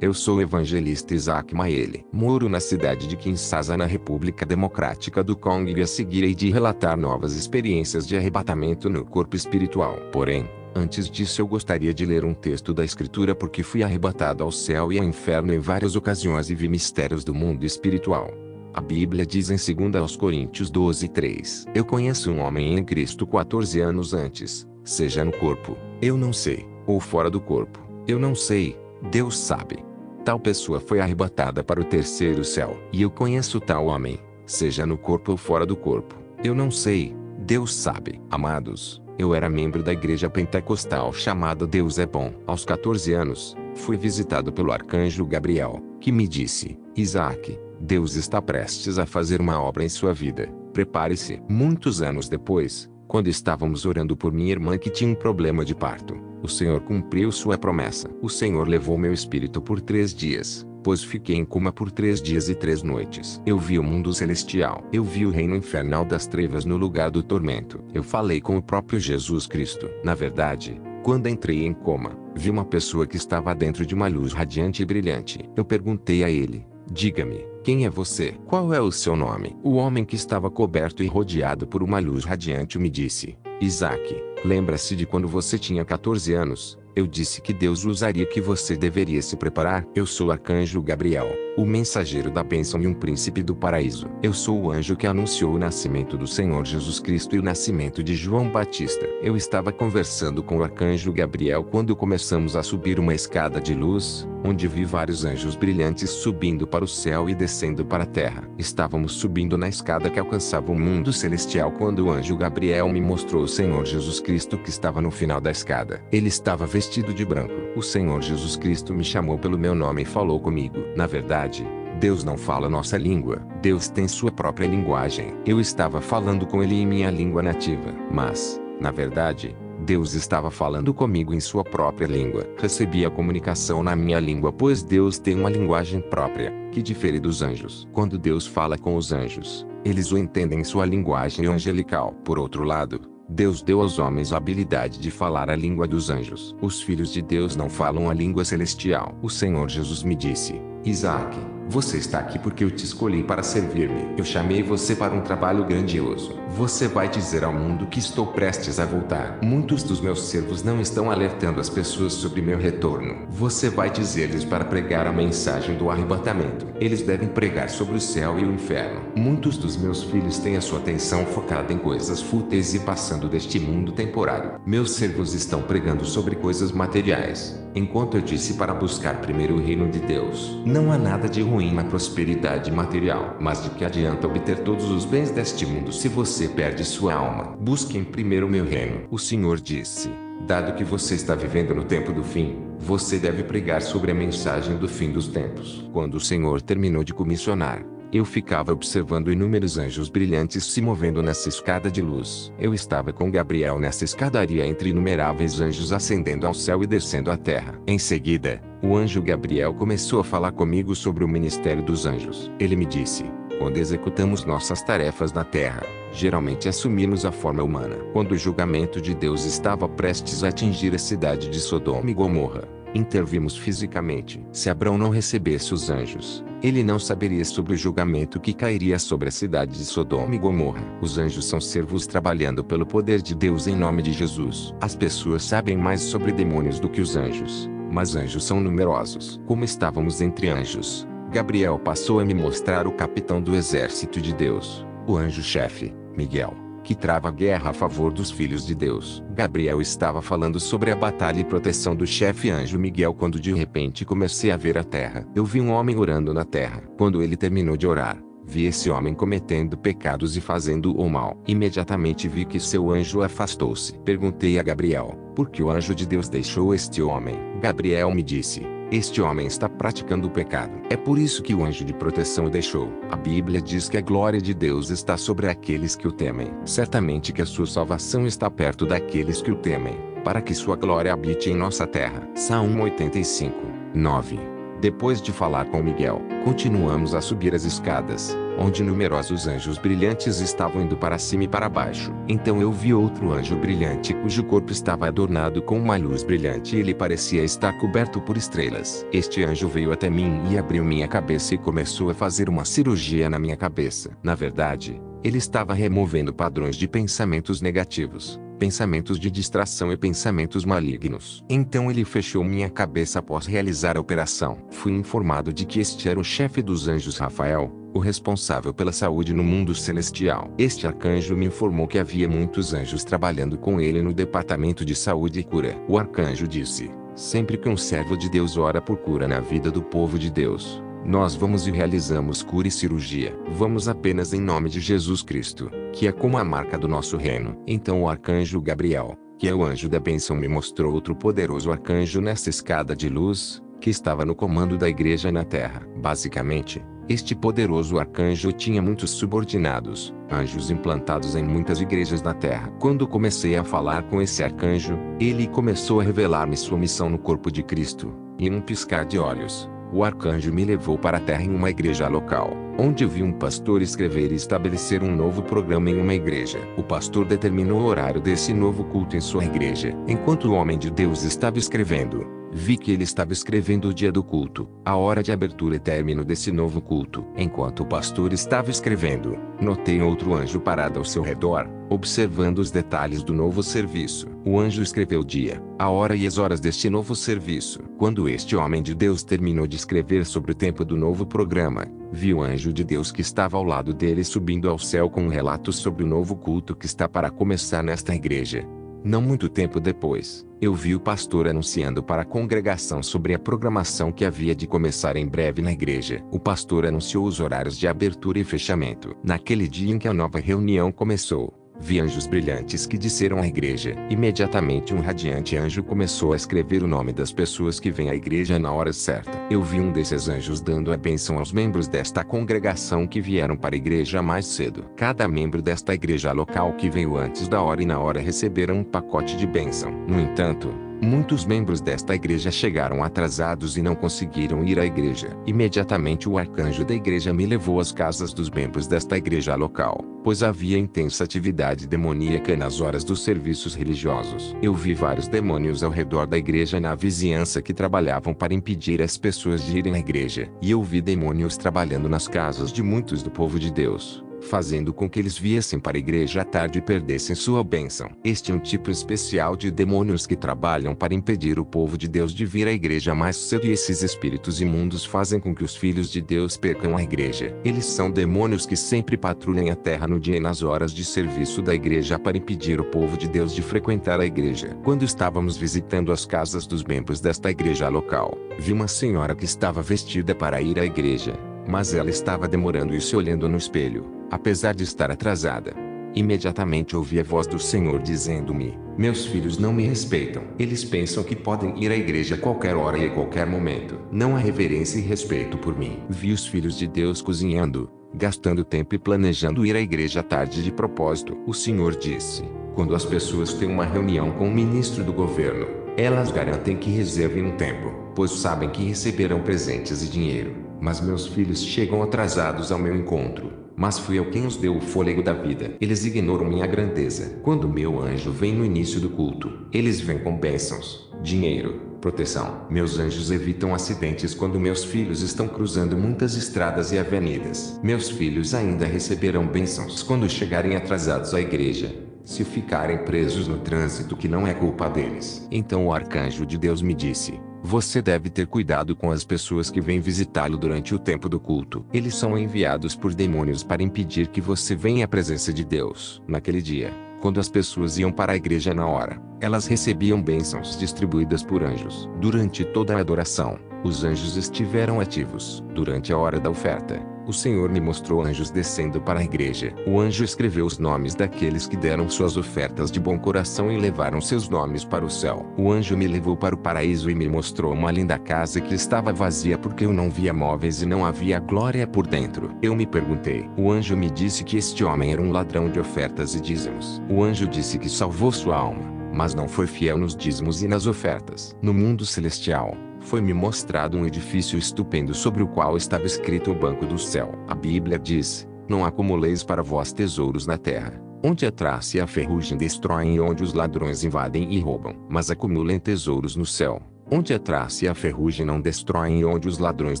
Eu sou o evangelista Isaac Maele. Moro na cidade de Kinshasa, na República Democrática do Congo, e a seguir hei de relatar novas experiências de arrebatamento no corpo espiritual. Porém, antes disso eu gostaria de ler um texto da Escritura, porque fui arrebatado ao céu e ao inferno em várias ocasiões e vi mistérios do mundo espiritual. A Bíblia diz em 2 Coríntios 12:3: Eu conheço um homem em Cristo 14 anos antes, seja no corpo, eu não sei, ou fora do corpo, eu não sei, Deus sabe. Tal pessoa foi arrebatada para o terceiro céu. E eu conheço tal homem, seja no corpo ou fora do corpo, eu não sei, Deus sabe. Amados, eu era membro da igreja pentecostal chamada Deus é Bom. Aos 14 anos, fui visitado pelo arcanjo Gabriel, que me disse: Isaac, Deus está prestes a fazer uma obra em sua vida, prepare-se. Muitos anos depois, quando estávamos orando por minha irmã que tinha um problema de parto, o Senhor cumpriu sua promessa. O Senhor levou meu espírito por 3 dias, pois fiquei em coma por 3 dias e 3 noites. Eu vi o mundo celestial. Eu vi o reino infernal das trevas no lugar do tormento. Eu falei com o próprio Jesus Cristo. Na verdade, quando entrei em coma, vi uma pessoa que estava dentro de uma luz radiante e brilhante. Eu perguntei a ele: diga-me, quem é você? Qual é o seu nome? O homem que estava coberto e rodeado por uma luz radiante me disse: Isaac, lembra-se de quando você tinha 14 anos? Eu disse que Deus usaria, que você deveria se preparar. Eu sou o arcanjo Gabriel, o mensageiro da bênção e um príncipe do paraíso. Eu sou o anjo que anunciou o nascimento do Senhor Jesus Cristo e o nascimento de João Batista. Eu estava conversando com o arcanjo Gabriel quando começamos a subir uma escada de luz, onde vi vários anjos brilhantes subindo para o céu e descendo para a terra. Estávamos subindo na escada que alcançava o mundo celestial quando o anjo Gabriel me mostrou o Senhor Jesus Cristo, que estava no final da escada. Ele estava vestido de branco. O Senhor Jesus Cristo me chamou pelo meu nome e falou comigo. Na verdade, Deus não fala nossa língua. Deus tem sua própria linguagem. Eu estava falando com ele em minha língua nativa. Mas, na verdade, Deus estava falando comigo em sua própria língua. Recebi a comunicação na minha língua, pois Deus tem uma linguagem própria, que difere dos anjos. Quando Deus fala com os anjos, eles o entendem em sua linguagem angelical. Por outro lado, Deus deu aos homens a habilidade de falar a língua dos anjos. Os filhos de Deus não falam a língua celestial. O Senhor Jesus me disse: Isaac, você está aqui porque eu te escolhi para servir-me. Eu chamei você para um trabalho grandioso. Você vai dizer ao mundo que estou prestes a voltar. Muitos dos meus servos não estão alertando as pessoas sobre meu retorno. Você vai dizer-lhes para pregar a mensagem do arrebatamento. Eles devem pregar sobre o céu e o inferno. Muitos dos meus filhos têm a sua atenção focada em coisas fúteis e passando deste mundo temporário. Meus servos estão pregando sobre coisas materiais, enquanto eu disse para buscar primeiro o reino de Deus. Não há nada de ruim na prosperidade material, mas de que adianta obter todos os bens deste mundo se você perde sua alma? Busquem primeiro o meu reino. O Senhor disse: dado que você está vivendo no tempo do fim, você deve pregar sobre a mensagem do fim dos tempos. Quando o Senhor terminou de comissionar, eu ficava observando inúmeros anjos brilhantes se movendo nessa escada de luz. Eu estava com Gabriel nessa escadaria entre inumeráveis anjos ascendendo ao céu e descendo à terra. Em seguida, o anjo Gabriel começou a falar comigo sobre o ministério dos anjos. Ele me disse: quando executamos nossas tarefas na terra, geralmente assumimos a forma humana. Quando o julgamento de Deus estava prestes a atingir a cidade de Sodoma e Gomorra, intervimos fisicamente. Se Abrão não recebesse os anjos, ele não saberia sobre o julgamento que cairia sobre a cidade de Sodoma e Gomorra. Os anjos são servos trabalhando pelo poder de Deus em nome de Jesus. As pessoas sabem mais sobre demônios do que os anjos, mas anjos são numerosos. Como estávamos entre anjos, Gabriel passou a me mostrar o capitão do exército de Deus, o anjo-chefe, Miguel, que trava a guerra a favor dos filhos de Deus. Gabriel estava falando sobre a batalha e proteção do chefe anjo Miguel quando de repente comecei a ver a terra. Eu vi um homem orando na terra. Quando ele terminou de orar, vi esse homem cometendo pecados e fazendo o mal. Imediatamente vi que seu anjo afastou-se. Perguntei a Gabriel: por que o anjo de Deus deixou este homem? Gabriel me disse: este homem está praticando o pecado. É por isso que o anjo de proteção o deixou. A Bíblia diz que a glória de Deus está sobre aqueles que o temem. Certamente que a sua salvação está perto daqueles que o temem, para que sua glória habite em nossa terra. Salmo 85, 9. Depois de falar com Miguel, continuamos a subir as escadas, onde numerosos anjos brilhantes estavam indo para cima e para baixo. Então eu vi outro anjo brilhante cujo corpo estava adornado com uma luz brilhante e ele parecia estar coberto por estrelas. Este anjo veio até mim e abriu minha cabeça e começou a fazer uma cirurgia na minha cabeça. Na verdade, ele estava removendo padrões de pensamentos negativos, pensamentos de distração e pensamentos malignos. Então ele fechou minha cabeça após realizar a operação. Fui informado de que este era o chefe dos anjos Rafael, o responsável pela saúde no mundo celestial. Este arcanjo me informou que havia muitos anjos trabalhando com ele no departamento de saúde e cura. O arcanjo disse: sempre que um servo de Deus ora por cura na vida do povo de Deus, nós vamos e realizamos cura e cirurgia. Vamos apenas em nome de Jesus Cristo, que é como a marca do nosso reino. Então o arcanjo Gabriel, que é o anjo da bênção, me mostrou outro poderoso arcanjo nessa escada de luz, que estava no comando da igreja na terra. Basicamente, este poderoso arcanjo tinha muitos subordinados, anjos implantados em muitas igrejas na terra. Quando comecei a falar com esse arcanjo, ele começou a revelar-me sua missão no corpo de Cristo, e em um piscar de olhos, o arcanjo me levou para a terra em uma igreja local, onde vi um pastor escrever e estabelecer um novo programa em uma igreja. O pastor determinou o horário desse novo culto em sua igreja. Enquanto o homem de Deus estava escrevendo, vi que ele estava escrevendo o dia do culto, a hora de abertura e término desse novo culto. Enquanto o pastor estava escrevendo, notei outro anjo parado ao seu redor, observando os detalhes do novo serviço. O anjo escreveu o dia, a hora e as horas deste novo serviço. Quando este homem de Deus terminou de escrever sobre o tempo do novo programa, vi o anjo de Deus que estava ao lado dele subindo ao céu com um relato sobre o novo culto que está para começar nesta igreja. Não muito tempo depois, eu vi o pastor anunciando para a congregação sobre a programação que havia de começar em breve na igreja. O pastor anunciou os horários de abertura e fechamento. Naquele dia em que a nova reunião começou, vi anjos brilhantes que disseram à igreja. Imediatamente um radiante anjo começou a escrever o nome das pessoas que vêm à igreja na hora certa. Eu vi um desses anjos dando a bênção aos membros desta congregação que vieram para a igreja mais cedo. Cada membro desta igreja local que veio antes da hora e na hora receberam um pacote de bênção. No entanto, muitos membros desta igreja chegaram atrasados e não conseguiram ir à igreja. Imediatamente o arcanjo da igreja me levou às casas dos membros desta igreja local, pois havia intensa atividade demoníaca nas horas dos serviços religiosos. Eu vi vários demônios ao redor da igreja e na vizinhança que trabalhavam para impedir as pessoas de irem à igreja. E eu vi demônios trabalhando nas casas de muitos do povo de Deus, fazendo com que eles viessem para a igreja à tarde e perdessem sua bênção. Este é um tipo especial de demônios que trabalham para impedir o povo de Deus de vir à igreja mais cedo, e esses espíritos imundos fazem com que os filhos de Deus percam a igreja. Eles são demônios que sempre patrulham a terra no dia e nas horas de serviço da igreja para impedir o povo de Deus de frequentar a igreja. Quando estávamos visitando as casas dos membros desta igreja local, vi uma senhora que estava vestida para ir à igreja, mas ela estava demorando e se olhando no espelho, apesar de estar atrasada. Imediatamente ouvi a voz do Senhor dizendo-me: meus filhos não me respeitam. Eles pensam que podem ir à igreja a qualquer hora e a qualquer momento. Não há reverência e respeito por mim. Vi os filhos de Deus cozinhando, gastando tempo e planejando ir à igreja à tarde de propósito. O Senhor disse: quando as pessoas têm uma reunião com o ministro do governo, elas garantem que reservem um tempo, pois sabem que receberão presentes e dinheiro. Mas meus filhos chegam atrasados ao meu encontro, mas fui eu quem os deu o fôlego da vida. Eles ignoram minha grandeza. Quando meu anjo vem no início do culto, eles vêm com bênçãos, dinheiro, proteção. Meus anjos evitam acidentes quando meus filhos estão cruzando muitas estradas e avenidas. Meus filhos ainda receberão bênçãos quando chegarem atrasados à igreja, se ficarem presos no trânsito que não é culpa deles. Então o arcanjo de Deus me disse: você deve ter cuidado com as pessoas que vêm visitá-lo durante o tempo do culto. Eles são enviados por demônios para impedir que você venha à presença de Deus. Naquele dia, quando as pessoas iam para a igreja na hora, elas recebiam bênçãos distribuídas por anjos. Durante toda a adoração, os anjos estiveram ativos. Durante a hora da oferta, o Senhor me mostrou anjos descendo para a igreja. O anjo escreveu os nomes daqueles que deram suas ofertas de bom coração e levaram seus nomes para o céu. O anjo me levou para o paraíso e me mostrou uma linda casa que estava vazia porque eu não via móveis e não havia glória por dentro. Eu me perguntei. O anjo me disse que este homem era um ladrão de ofertas e dízimos. O anjo disse que salvou sua alma, mas não foi fiel nos dízimos e nas ofertas. No mundo celestial, foi-me mostrado um edifício estupendo sobre o qual estava escrito o Banco do Céu. A Bíblia diz: Não acumuleis para vós tesouros na terra, onde a traça e a ferrugem destroem e onde os ladrões invadem e roubam. Mas acumulem tesouros no céu, onde a traça e a ferrugem não destroem e onde os ladrões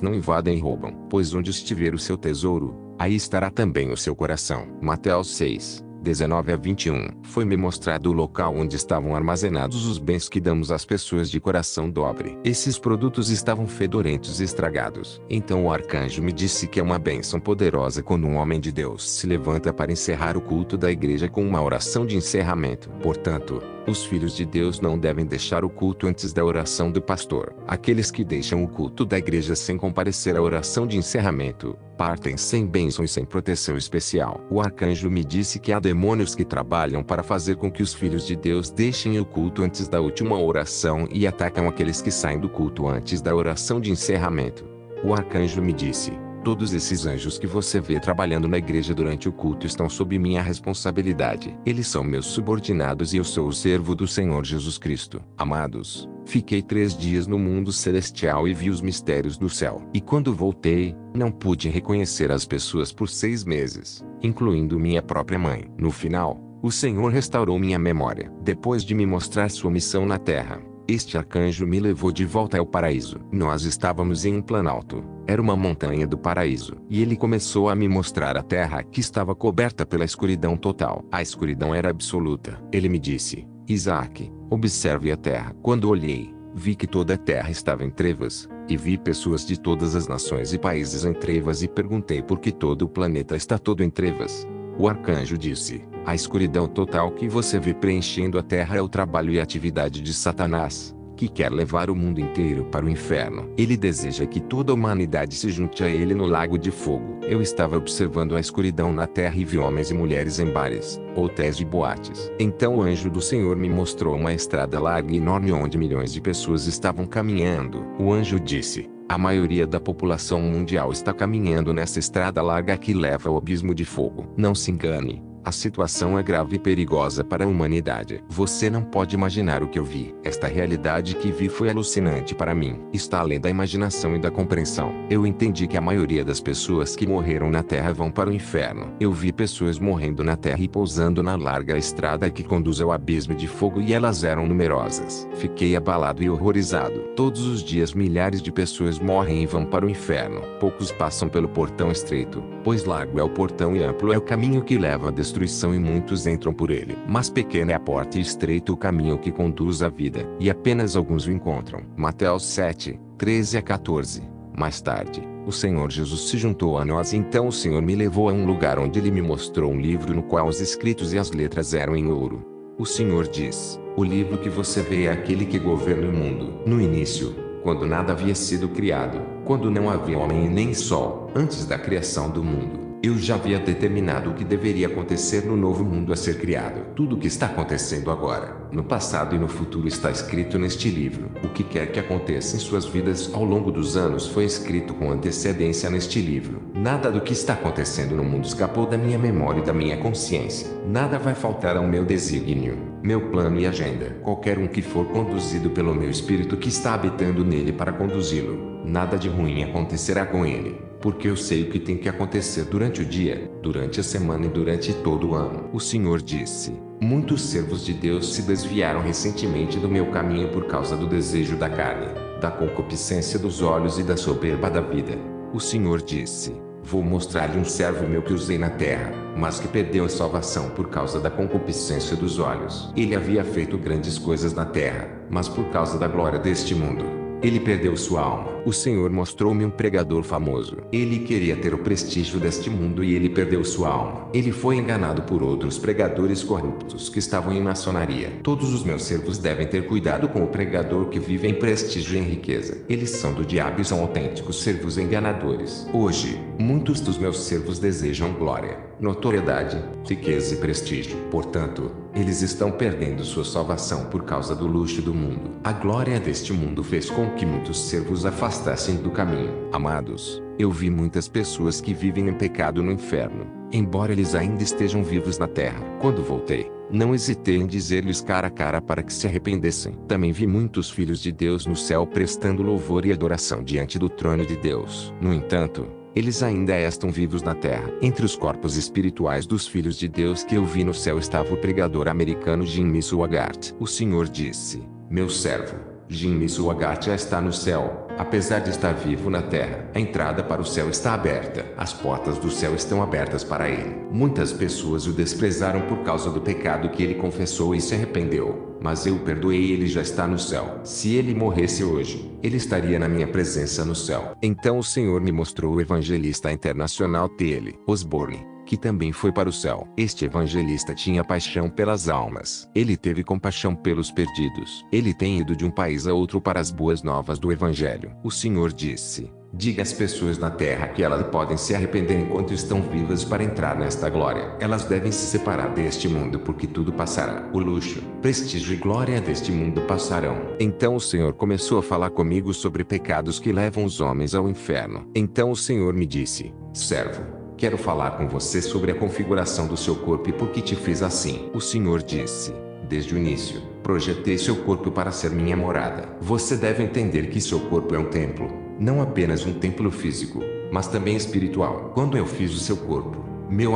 não invadem e roubam. Pois onde estiver o seu tesouro, aí estará também o seu coração. Mateus 6, 19 a 21. Foi-me mostrado o local onde estavam armazenados os bens que damos às pessoas de coração dobre. Esses produtos estavam fedorentos e estragados. Então o arcanjo me disse que é uma bênção poderosa quando um homem de Deus se levanta para encerrar o culto da igreja com uma oração de encerramento. Portanto, os filhos de Deus não devem deixar o culto antes da oração do pastor. Aqueles que deixam o culto da igreja sem comparecer à oração de encerramento, partem sem bênção e sem proteção especial. O arcanjo me disse que há demônios que trabalham para fazer com que os filhos de Deus deixem o culto antes da última oração e atacam aqueles que saem do culto antes da oração de encerramento. O arcanjo me disse: todos esses anjos que você vê trabalhando na igreja durante o culto estão sob minha responsabilidade. Eles são meus subordinados e eu sou o servo do Senhor Jesus Cristo. Amados, fiquei 3 dias no mundo celestial e vi os mistérios do céu. E quando voltei, não pude reconhecer as pessoas por 6 meses, incluindo minha própria mãe. No final, o Senhor restaurou minha memória. Depois de me mostrar sua missão na terra, este arcanjo me levou de volta ao paraíso. Nós estávamos em um planalto. Era uma montanha do paraíso. E ele começou a me mostrar a terra que estava coberta pela escuridão total. A escuridão era absoluta. Ele me disse: Isaac, observe a terra. Quando olhei, vi que toda a terra estava em trevas. E vi pessoas de todas as nações e países em trevas e perguntei por que todo o planeta está todo em trevas. O arcanjo disse: a escuridão total que você vê preenchendo a terra é o trabalho e atividade de Satanás, que quer levar o mundo inteiro para o inferno. Ele deseja que toda a humanidade se junte a ele no lago de fogo. Eu estava observando a escuridão na terra e vi homens e mulheres em bares, hotéis e boates. Então o anjo do Senhor me mostrou uma estrada larga e enorme onde milhões de pessoas estavam caminhando. O anjo disse: a maioria da população mundial está caminhando nessa estrada larga que leva ao abismo de fogo. Não se engane. A situação é grave e perigosa para a humanidade. Você não pode imaginar o que eu vi. Esta realidade que vi foi alucinante para mim. Está além da imaginação e da compreensão. Eu entendi que a maioria das pessoas que morreram na Terra vão para o inferno. Eu vi pessoas morrendo na Terra e pousando na larga estrada que conduz ao abismo de fogo e elas eram numerosas. Fiquei abalado e horrorizado. Todos os dias milhares de pessoas morrem e vão para o inferno. Poucos passam pelo portão estreito, pois largo é o portão e amplo é o caminho que leva à destruição e muitos entram por ele. Mas pequena é a porta e estreito o caminho que conduz à vida, e apenas alguns o encontram. Mateus 7, 13 a 14. Mais tarde, o Senhor Jesus se juntou a nós e então o Senhor me levou a um lugar onde ele me mostrou um livro no qual os escritos e as letras eram em ouro. O Senhor diz: o livro que você vê é aquele que governa o mundo. No início, quando nada havia sido criado, quando não havia homem e nem sol, antes da criação do mundo, eu já havia determinado o que deveria acontecer no novo mundo a ser criado. Tudo o que está acontecendo agora, no passado e no futuro está escrito neste livro. O que quer que aconteça em suas vidas ao longo dos anos foi escrito com antecedência neste livro. Nada do que está acontecendo no mundo escapou da minha memória e da minha consciência. Nada vai faltar ao meu desígnio, meu plano e agenda. Qualquer um que for conduzido pelo meu espírito que está habitando nele para conduzi-lo, nada de ruim acontecerá com ele. Porque eu sei o que tem que acontecer durante o dia, durante a semana e durante todo o ano. O Senhor disse: muitos servos de Deus se desviaram recentemente do meu caminho por causa do desejo da carne, da concupiscência dos olhos e da soberba da vida. O Senhor disse: vou mostrar-lhe um servo meu que usei na terra, mas que perdeu a salvação por causa da concupiscência dos olhos. Ele havia feito grandes coisas na terra, mas por causa da glória deste mundo, ele perdeu sua alma. O Senhor mostrou-me um pregador famoso. Ele queria ter o prestígio deste mundo e ele perdeu sua alma. Ele foi enganado por outros pregadores corruptos que estavam em maçonaria. Todos os meus servos devem ter cuidado com o pregador que vive em prestígio e em riqueza. Eles são do diabo e são autênticos servos enganadores. Hoje, muitos dos meus servos desejam glória, notoriedade, riqueza e prestígio. Portanto, eles estão perdendo sua salvação por causa do luxo do mundo. A glória deste mundo fez com que muitos servos afastassem do caminho. Amados, eu vi muitas pessoas que vivem em pecado no inferno, embora eles ainda estejam vivos na terra. Quando voltei, não hesitei em dizer-lhes cara a cara para que se arrependessem. Também vi muitos filhos de Deus no céu prestando louvor e adoração diante do trono de Deus. No entanto, Eles ainda estão vivos na terra. Entre os corpos espirituais dos filhos de Deus que eu vi no céu estava o pregador americano Jimmy Swaggart. O Senhor disse: meu servo, Jimmy Swaggart já está no céu. Apesar de estar vivo na terra, a entrada para o céu está aberta. As portas do céu estão abertas para ele. Muitas pessoas o desprezaram por causa do pecado que ele confessou e se arrependeu. Mas eu o perdoei e ele já está no céu. Se ele morresse hoje, ele estaria na minha presença no céu. Então o Senhor me mostrou o evangelista internacional T.L. Osborne, que também foi para o céu. Este evangelista tinha paixão pelas almas. Ele teve compaixão pelos perdidos. Ele tem ido de um país a outro para as boas novas do evangelho. O Senhor disse: diga às pessoas na terra que elas podem se arrepender enquanto estão vivas para entrar nesta glória. Elas devem se separar deste mundo porque tudo passará. O luxo, prestígio e glória deste mundo passarão. Então o Senhor começou a falar comigo sobre pecados que levam os homens ao inferno. Então o Senhor me disse: servo, quero falar com você sobre a configuração do seu corpo e por que te fiz assim. O Senhor disse: desde o início, projetei seu corpo para ser minha morada. Você deve entender que seu corpo é um templo, não apenas um templo físico, mas também espiritual. Quando eu fiz o seu corpo,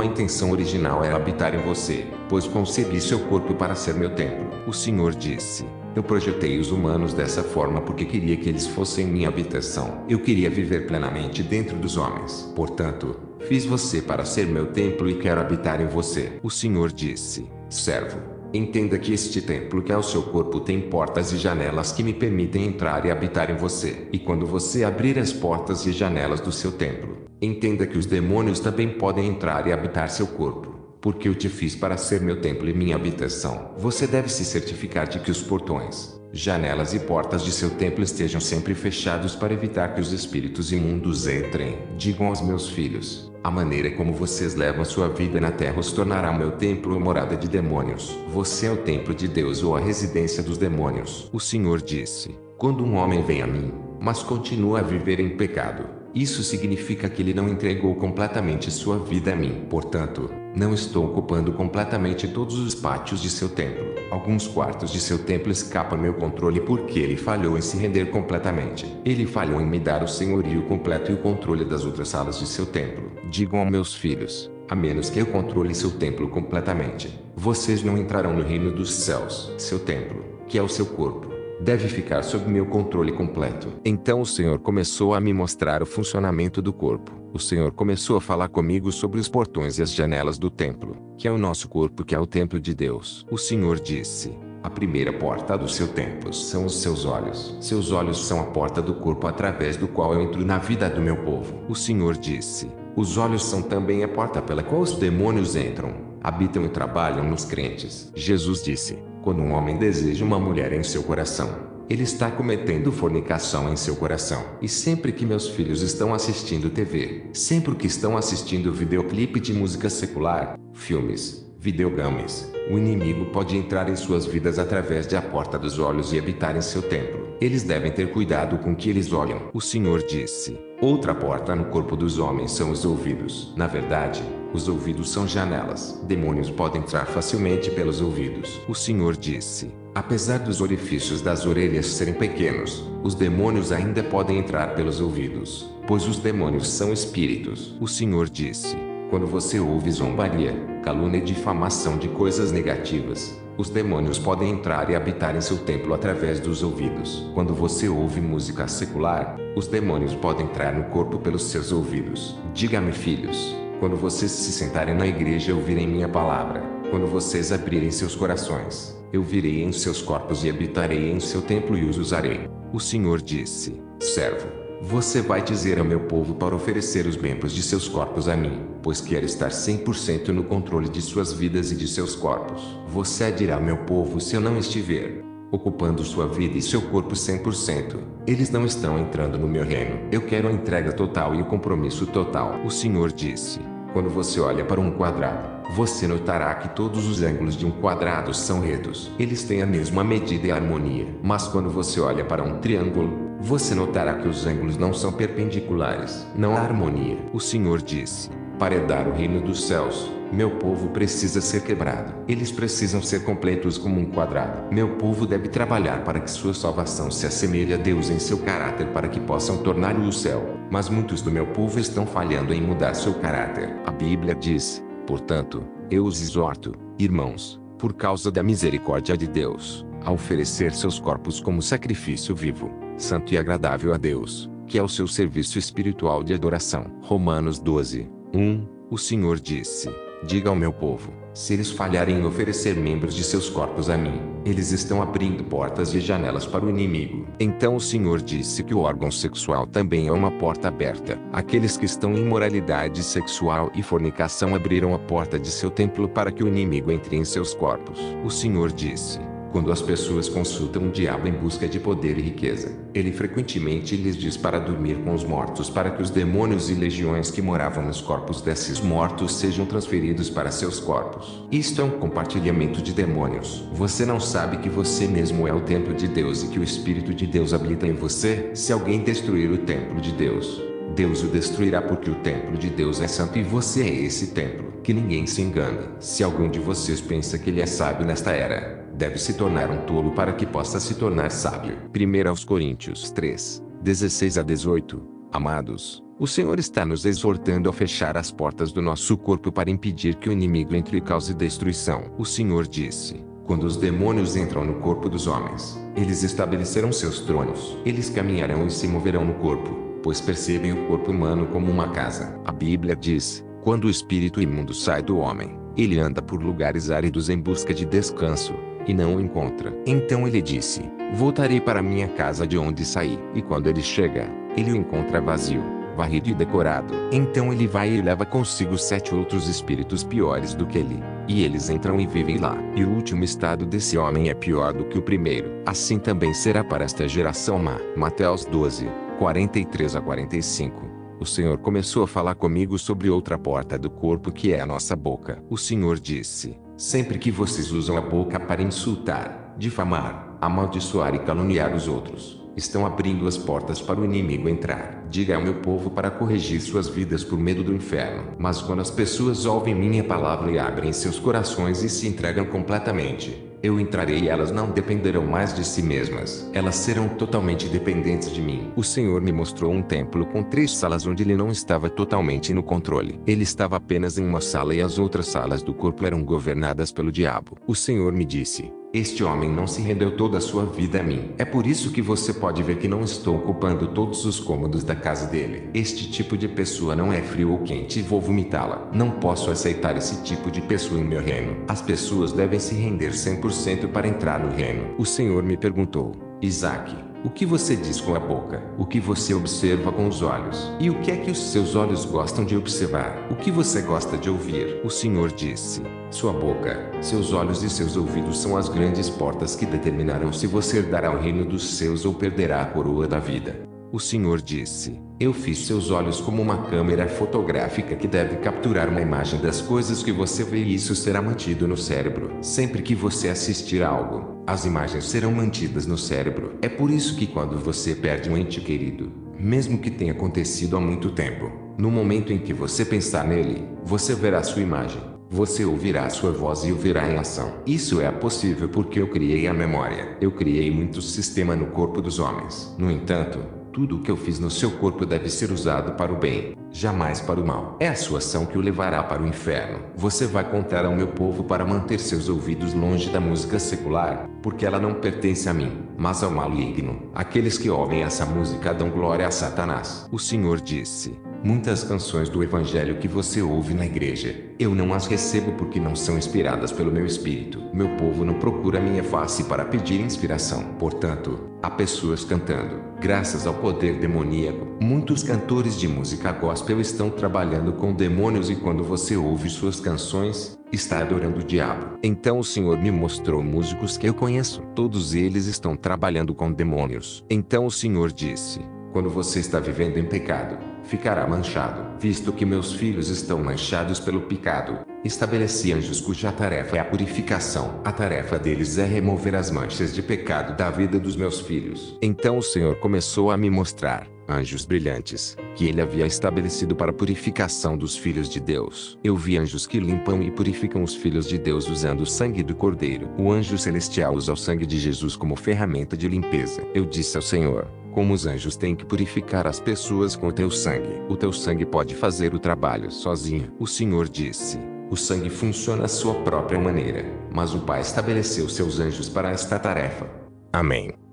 a intenção original era habitar em você, pois concebi seu corpo para ser meu templo. O Senhor disse: eu projetei os humanos dessa forma porque queria que eles fossem minha habitação. Eu queria viver plenamente dentro dos homens. Portanto, fiz você para ser meu templo e quero habitar em você. O Senhor disse: servo, entenda que este templo que é o seu corpo tem portas e janelas que me permitem entrar e habitar em você. E quando você abrir as portas e janelas do seu templo, entenda que os demônios também podem entrar e habitar seu corpo. Porque eu te fiz para ser meu templo e minha habitação. Você deve se certificar de que os portões, janelas e portas de seu templo estejam sempre fechados para evitar que os espíritos imundos entrem. Digam aos meus filhos: a maneira como vocês levam sua vida na terra os tornará meu templo ou morada de demônios. Você é o templo de Deus ou a residência dos demônios. O Senhor disse: quando um homem vem a mim, mas continua a viver em pecado, isso significa que ele não entregou completamente sua vida a mim. Portanto, não estou ocupando completamente todos os pátios de seu templo. Alguns quartos de seu templo escapam ao meu controle porque ele falhou em se render completamente. Ele falhou em me dar o senhorio completo e o controle das outras salas de seu templo. Digam aos meus filhos: a menos que eu controle seu templo completamente, vocês não entrarão no reino dos céus. Seu templo, que é o seu corpo, deve ficar sob meu controle completo. Então o Senhor começou a me mostrar o funcionamento do corpo. O Senhor começou a falar comigo sobre os portões e as janelas do templo, que é o nosso corpo, que é o templo de Deus. O Senhor disse: a primeira porta do seu templo são os seus olhos. Seus olhos são a porta do corpo através do qual eu entro na vida do meu povo. O Senhor disse: os olhos são também a porta pela qual os demônios entram, habitam e trabalham nos crentes. Jesus disse: quando um homem deseja uma mulher em seu coração, ele está cometendo fornicação em seu coração. E sempre que meus filhos estão assistindo TV, sempre que estão assistindo videoclipe de música secular, filmes, videogames, o inimigo pode entrar em suas vidas através da porta dos olhos e habitar em seu templo. Eles devem ter cuidado com o que eles olham. O Senhor disse: outra porta no corpo dos homens são os ouvidos. Na verdade, os ouvidos são janelas. Demônios podem entrar facilmente pelos ouvidos. O Senhor disse: apesar dos orifícios das orelhas serem pequenos, os demônios ainda podem entrar pelos ouvidos, pois os demônios são espíritos. O Senhor disse: quando você ouve zombaria, calúnia e difamação de coisas negativas, os demônios podem entrar e habitar em seu templo através dos ouvidos. Quando você ouve música secular, os demônios podem entrar no corpo pelos seus ouvidos. Diga-me, filhos, quando vocês se sentarem na igreja e ouvirem minha palavra, quando vocês abrirem seus corações, eu virei em seus corpos e habitarei em seu templo e os usarei. O Senhor disse: servo, você vai dizer ao meu povo para oferecer os membros de seus corpos a mim, pois quer estar 100% no controle de suas vidas e de seus corpos. Você dirá ao meu povo se eu não estiver ocupando sua vida e seu corpo 100%. Eles não estão entrando no meu reino. Eu quero a entrega total e o compromisso total. O Senhor disse: quando você olha para um quadrado, você notará que todos os ângulos de um quadrado são retos. Eles têm a mesma medida e harmonia. Mas quando você olha para um triângulo, você notará que os ângulos não são perpendiculares. Não há harmonia. O Senhor disse: para herdar o reino dos céus, Meu povo precisa ser quebrado. Eles precisam ser completos como um quadrado. Meu povo deve trabalhar para que sua salvação se assemelhe a Deus em seu caráter para que possam torná-lo o céu. Mas muitos do meu povo estão falhando em mudar seu caráter. A Bíblia diz, portanto, eu os exorto, irmãos, por causa da misericórdia de Deus, a oferecer seus corpos como sacrifício vivo, santo e agradável a Deus, que é o seu serviço espiritual de adoração. Romanos 12, 1, o Senhor disse, diga ao meu povo, se eles falharem em oferecer membros de seus corpos a mim, eles estão abrindo portas e janelas para o inimigo. Então o Senhor disse que o órgão sexual também é uma porta aberta. Aqueles que estão em imoralidade sexual e fornicação abriram a porta de seu templo para que o inimigo entre em seus corpos. O Senhor disse, quando as pessoas consultam o diabo em busca de poder e riqueza, ele frequentemente lhes diz para dormir com os mortos para que os demônios e legiões que moravam nos corpos desses mortos sejam transferidos para seus corpos. Isto é um compartilhamento de demônios. Você não sabe que você mesmo é o templo de Deus e que o Espírito de Deus habita em você? Se alguém destruir o templo de Deus, Deus o destruirá porque o templo de Deus é santo e você é esse templo. Que ninguém se engane. Se algum de vocês pensa que ele é sábio nesta era, deve se tornar um tolo para que possa se tornar sábio. 1 Coríntios 3, 16 a 18. Amados, o Senhor está nos exortando a fechar as portas do nosso corpo para impedir que o inimigo entre e cause destruição. O Senhor disse, quando os demônios entram no corpo dos homens, eles estabelecerão seus tronos. Eles caminharão e se moverão no corpo, pois percebem o corpo humano como uma casa. A Bíblia diz, quando o espírito imundo sai do homem, ele anda por lugares áridos em busca de descanso, e não o encontra. Então ele disse, voltarei para minha casa de onde saí. E quando ele chega, ele o encontra vazio, varrido e decorado. Então ele vai e leva consigo 7 outros espíritos piores do que ele, e eles entram e vivem lá. E o último estado desse homem é pior do que o primeiro. Assim também será para esta geração má. Mateus 12, 43 a 45. O Senhor começou a falar comigo sobre outra porta do corpo que é a nossa boca. O Senhor disse, sempre que vocês usam a boca para insultar, difamar, amaldiçoar e caluniar os outros, estão abrindo as portas para o inimigo entrar. Diga ao meu povo para corrigir suas vidas por medo do inferno. Mas quando as pessoas ouvem minha palavra e abrem seus corações e se entregam completamente, eu entrarei e elas não dependerão mais de si mesmas. Elas serão totalmente dependentes de mim. O Senhor me mostrou um templo com 3 salas onde ele não estava totalmente no controle. Ele estava apenas em uma sala e as outras salas do corpo eram governadas pelo diabo. O Senhor me disse, este homem não se rendeu toda a sua vida a mim. É por isso que você pode ver que não estou ocupando todos os cômodos da casa dele. Este tipo de pessoa não é frio ou quente e vou vomitá-la. Não posso aceitar esse tipo de pessoa em meu reino. As pessoas devem se render 100% para entrar no reino. O Senhor me perguntou, Isaac, o que você diz com a boca? O que você observa com os olhos? E o que é que os seus olhos gostam de observar? O que você gosta de ouvir? O Senhor disse, sua boca, seus olhos e seus ouvidos são as grandes portas que determinarão se você herdará o reino dos céus ou perderá a coroa da vida. O Senhor disse, eu fiz seus olhos como uma câmera fotográfica que deve capturar uma imagem das coisas que você vê e isso será mantido no cérebro. Sempre que você assistir a algo, as imagens serão mantidas no cérebro. É por isso que quando você perde um ente querido, mesmo que tenha acontecido há muito tempo, no momento em que você pensar nele, você verá sua imagem. Você ouvirá sua voz e o verá em ação. Isso é possível porque eu criei a memória. Eu criei muitos sistemas no corpo dos homens. No entanto, tudo o que eu fiz no seu corpo deve ser usado para o bem, jamais para o mal. É a sua ação que o levará para o inferno. Você vai contar ao meu povo para manter seus ouvidos longe da música secular, porque ela não pertence a mim, mas ao maligno. Aqueles que ouvem essa música dão glória a Satanás. O Senhor disse, muitas canções do evangelho que você ouve na igreja, eu não as recebo porque não são inspiradas pelo meu espírito. Meu povo não procura minha face para pedir inspiração. Portanto, há pessoas cantando, graças ao poder demoníaco. Muitos cantores de música gospel estão trabalhando com demônios e quando você ouve suas canções, está adorando o diabo. Então o Senhor me mostrou músicos que eu conheço. Todos eles estão trabalhando com demônios. Então o Senhor disse, Quando você está vivendo em pecado, ficará manchado. Visto que meus filhos estão manchados pelo pecado, estabeleci anjos cuja tarefa é a purificação. A tarefa deles é remover as manchas de pecado da vida dos meus filhos. Então o Senhor começou a me mostrar anjos brilhantes, que ele havia estabelecido para a purificação dos filhos de Deus. Eu vi anjos que limpam e purificam os filhos de Deus usando o sangue do Cordeiro. O anjo celestial usa o sangue de Jesus como ferramenta de limpeza. Eu disse ao Senhor: como os anjos têm que purificar as pessoas com o teu sangue. O teu sangue pode fazer o trabalho sozinho. O Senhor disse: o sangue funciona à sua própria maneira, mas o Pai estabeleceu seus anjos para esta tarefa. Amém.